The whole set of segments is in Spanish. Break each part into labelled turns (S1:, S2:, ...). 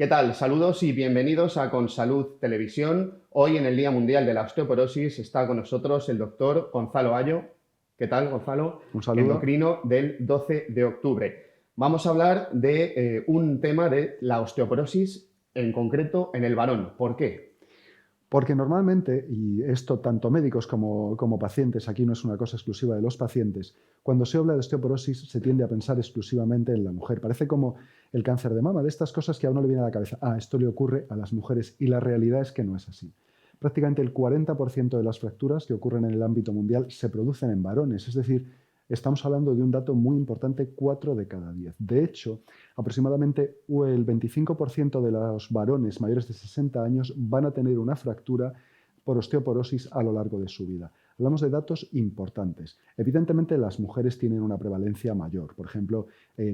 S1: ¿Qué tal? Saludos y bienvenidos a Consalud Televisión. Hoy, en el Día Mundial de la Osteoporosis, está con nosotros el doctor Gonzalo Ayo. ¿Qué tal, Gonzalo?
S2: Un saludo.
S1: Endocrino del 12 de octubre. Vamos a hablar de un tema de la osteoporosis, en concreto en el varón. ¿Por qué?
S2: Porque normalmente, y esto tanto médicos como pacientes, aquí no es una cosa exclusiva de los pacientes, cuando se habla de osteoporosis se tiende a pensar exclusivamente en la mujer. Parece como el cáncer de mama, de estas cosas que a uno le viene a la cabeza. Esto le ocurre a las mujeres, y la realidad es que no es así. Prácticamente el 40% de las fracturas que ocurren en el ámbito mundial se producen en varones, es decir, estamos hablando de un dato muy importante: 4 de cada 10. De hecho, aproximadamente el 25% de los varones mayores de 60 años van a tener una fractura por osteoporosis a lo largo de su vida. Hablamos de datos importantes. Evidentemente, las mujeres tienen una prevalencia mayor. Por ejemplo,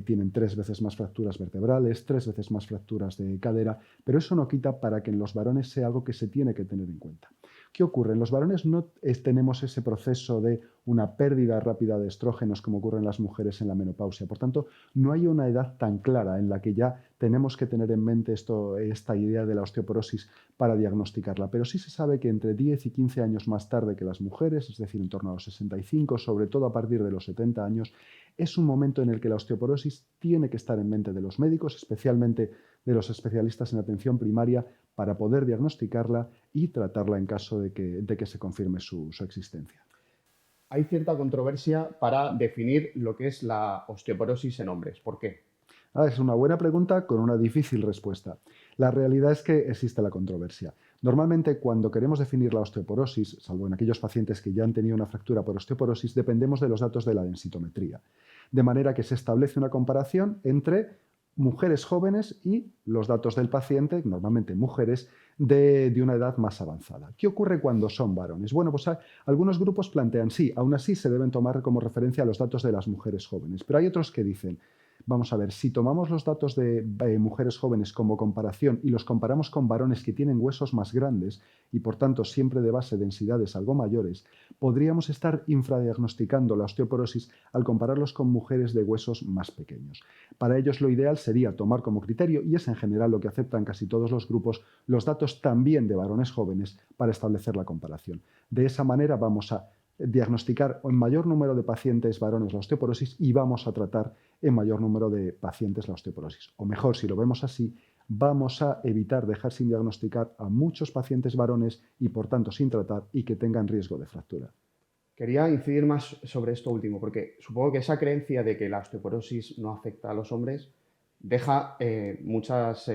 S2: tienen 3 veces más fracturas vertebrales, 3 veces más fracturas de cadera, pero eso no quita para que en los varones sea algo que se tiene que tener en cuenta. ¿Qué ocurre? En los varones no tenemos ese proceso de una pérdida rápida de estrógenos como ocurre en las mujeres en la menopausia. Por tanto, no hay una edad tan clara en la que ya tenemos que tener en mente esta idea de la osteoporosis para diagnosticarla. Pero sí se sabe que entre 10 y 15 años más tarde que las mujeres, es decir, en torno a los 65, sobre todo a partir de los 70 años, es un momento en el que la osteoporosis tiene que estar en mente de los médicos, especialmente de los especialistas en atención primaria, para poder diagnosticarla y tratarla en caso de que se confirme su existencia.
S1: Hay cierta controversia para definir lo que es la osteoporosis en hombres. ¿Por qué?
S2: Es una buena pregunta con una difícil respuesta. La realidad es que existe la controversia. Normalmente, cuando queremos definir la osteoporosis, salvo en aquellos pacientes que ya han tenido una fractura por osteoporosis, dependemos de los datos de la densitometría. De manera que se establece una comparación entre mujeres jóvenes y los datos del paciente, normalmente mujeres, de una edad más avanzada. ¿Qué ocurre cuando son varones? Bueno, pues algunos grupos plantean sí, aún así se deben tomar como referencia los datos de las mujeres jóvenes, pero hay otros que dicen: vamos a ver, si tomamos los datos de mujeres jóvenes como comparación y los comparamos con varones que tienen huesos más grandes y por tanto siempre de base densidades algo mayores, podríamos estar infradiagnosticando la osteoporosis al compararlos con mujeres de huesos más pequeños. Para ellos lo ideal sería tomar como criterio, y es en general lo que aceptan casi todos los grupos, los datos también de varones jóvenes para establecer la comparación. De esa manera vamos a diagnosticar en mayor número de pacientes varones la osteoporosis y vamos a tratar en mayor número de pacientes la osteoporosis. O mejor, si lo vemos así, vamos a evitar dejar sin diagnosticar a muchos pacientes varones y por tanto sin tratar y que tengan riesgo de fractura.
S1: Quería incidir más sobre esto último, porque supongo que esa creencia de que la osteoporosis no afecta a los hombres deja muchas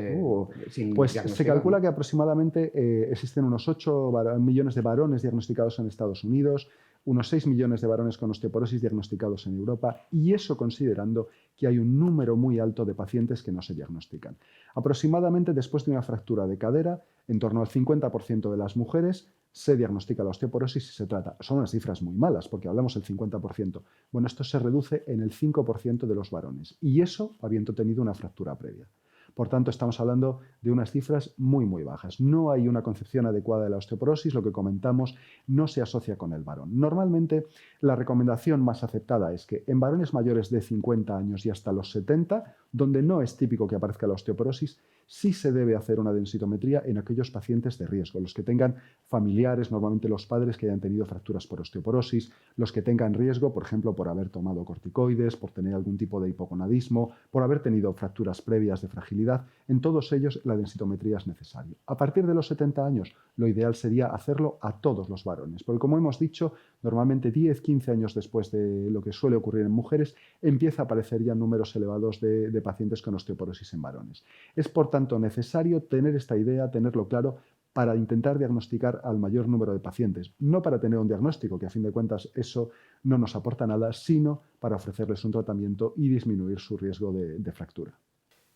S1: sin
S2: Pues se
S1: diagnosticar,
S2: calcula
S1: ¿no?
S2: que aproximadamente existen unos 8 millones de varones diagnosticados en Estados Unidos, unos 6 millones de varones con osteoporosis diagnosticados en Europa, y eso considerando que hay un número muy alto de pacientes que no se diagnostican. Aproximadamente después de una fractura de cadera, en torno al 50% de las mujeres se diagnostica la osteoporosis y se trata. Son unas cifras muy malas, porque hablamos del 50%. Bueno, esto se reduce en el 5% de los varones, y eso habiendo tenido una fractura previa. Por tanto, estamos hablando de unas cifras muy, muy bajas. No hay una concepción adecuada de la osteoporosis, lo que comentamos no se asocia con el varón. Normalmente, la recomendación más aceptada es que en varones mayores de 50 años y hasta los 70, donde no es típico que aparezca la osteoporosis, sí se debe hacer una densitometría en aquellos pacientes de riesgo, los que tengan familiares, normalmente los padres que hayan tenido fracturas por osteoporosis, los que tengan riesgo, por ejemplo, por haber tomado corticoides, por tener algún tipo de hipogonadismo, por haber tenido fracturas previas de fragilidad. En todos ellos la densitometría es necesaria. A partir de los 70 años, lo ideal sería hacerlo a todos los varones, porque como hemos dicho, normalmente 10-15 años después de lo que suele ocurrir en mujeres, empieza a aparecer ya números elevados de pacientes con osteoporosis en varones. Es por tanto necesario tener esta idea, tenerlo claro, para intentar diagnosticar al mayor número de pacientes. No para tener un diagnóstico, que a fin de cuentas eso no nos aporta nada, sino para ofrecerles un tratamiento y disminuir su riesgo de fractura.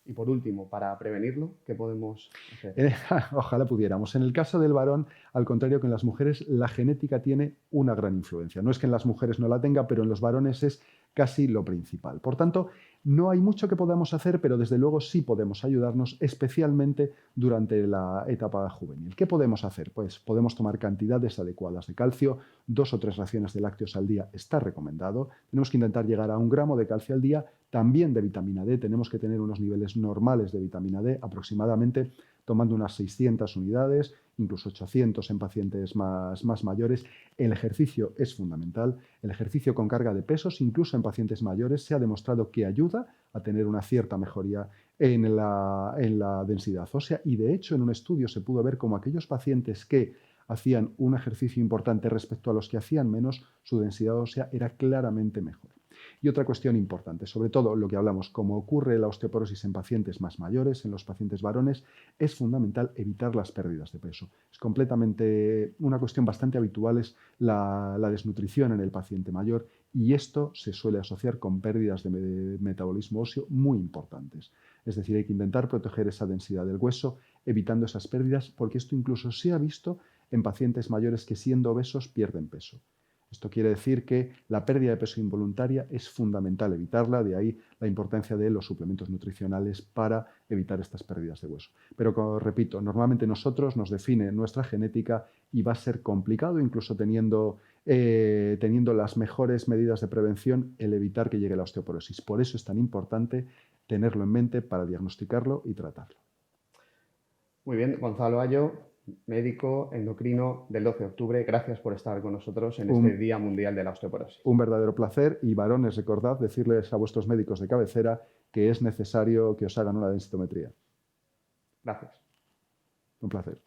S1: Y por último, para prevenirlo, ¿qué podemos hacer?
S2: Ojalá pudiéramos. En el caso del varón, al contrario que en las mujeres, la genética tiene una gran influencia. No es que en las mujeres no la tenga, pero en los varones es casi lo principal. Por tanto, No hay mucho que podamos hacer, pero desde luego sí podemos ayudarnos, especialmente durante la etapa juvenil. ¿Qué podemos hacer? Pues podemos tomar cantidades adecuadas de calcio, 2 o 3 raciones de lácteos al día está recomendado. Tenemos que intentar llegar a 1 gramo de calcio al día, también de vitamina D. Tenemos que tener unos niveles normales de vitamina D, aproximadamente tomando unas 600 unidades, incluso 800 en pacientes más mayores. El ejercicio es fundamental. El ejercicio con carga de pesos, incluso en pacientes mayores, se ha demostrado que ayuda a tener una cierta mejoría en la densidad ósea y, de hecho, en un estudio se pudo ver cómo aquellos pacientes que hacían un ejercicio importante respecto a los que hacían menos, su densidad ósea era claramente mejor. Y otra cuestión importante, sobre todo lo que hablamos, como ocurre la osteoporosis en pacientes más mayores, en los pacientes varones, es fundamental evitar las pérdidas de peso. Es completamente una cuestión bastante habitual, es la desnutrición en el paciente mayor, y esto se suele asociar con pérdidas de metabolismo óseo muy importantes. Es decir, hay que intentar proteger esa densidad del hueso, evitando esas pérdidas, porque esto incluso se ha visto en pacientes mayores que, siendo obesos, pierden peso. Esto quiere decir que la pérdida de peso involuntaria es fundamental evitarla, de ahí la importancia de los suplementos nutricionales para evitar estas pérdidas de hueso. Pero, como repito, normalmente nosotros nos define nuestra genética y va a ser complicado, incluso teniendo las mejores medidas de prevención, el evitar que llegue la osteoporosis. Por eso es tan importante tenerlo en mente para diagnosticarlo y tratarlo.
S1: Muy bien, Gonzalo Ayo, médico endocrino del 12 de octubre. Gracias por estar con nosotros en este Día Mundial de la Osteoporosis.
S2: Un verdadero placer. Y varones, recordad decirles a vuestros médicos de cabecera que es necesario que os hagan una densitometría.
S1: Gracias.
S2: Un placer.